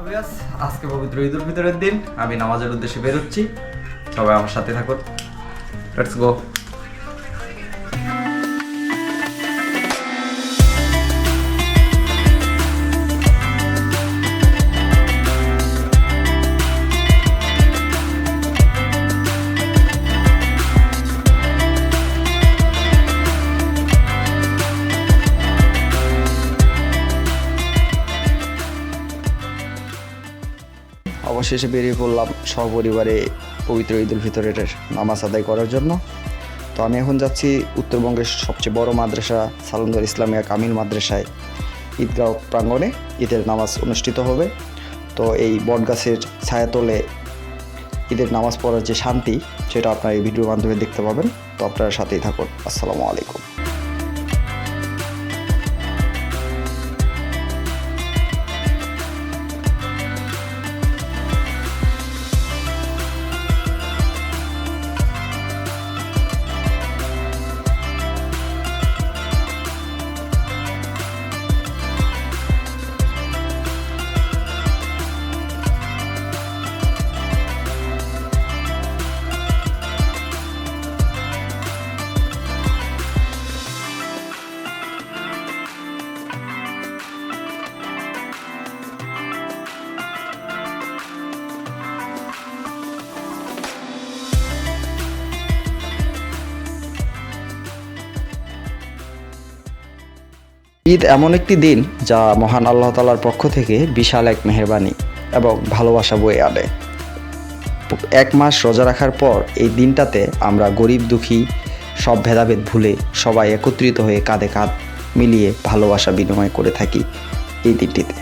Hello viewers, আজকে পবিত্র ঈদ উল ফিতরের দিন। আমি নামাজের উদ্দেশ্যে বের হচ্ছি, সবাই আমার সাথে থাকুন। Let's go. অবশেষে বেরিয়ে পড়লাম সপরিবারে পবিত্র ঈদ উল ফিতরের নামাজ আদায় করার জন্য। তো আমি এখন যাচ্ছি উত্তরবঙ্গের সবচেয়ে বড় মাদ্রাসা সালন্দর ইসলামিয়া কামিল মাদ্রাসায়। ঈদগাহ প্রাঙ্গণে ঈদের নামাজ অনুষ্ঠিত হবে। তো এই বটগাছের ছায়াতলে ঈদের নামাজ পড়ার যে শান্তি, সেটা আপনারা এই ভিডিওর মাধ্যমে দেখতে পাবেন। তো আপনারা সাথেই থাকুন। আসসালামু আলাইকুম। ঈদ এমন একটি দিন যা মহান আল্লাহ তাআলার পক্ষ থেকে বিশাল এক মেহেরবানি এবং ভালোবাসা বয়ে আনে। এক মাস রোজা রাখার পর এই দিনটাতে আমরা গরিব দুঃখী সব ভেদাভেদ ভুলে সবাই একত্রিত হয়ে কাঁধে কাঁধ মিলিয়ে ভালোবাসা বিনিময় করে থাকি এই দিনটিতে।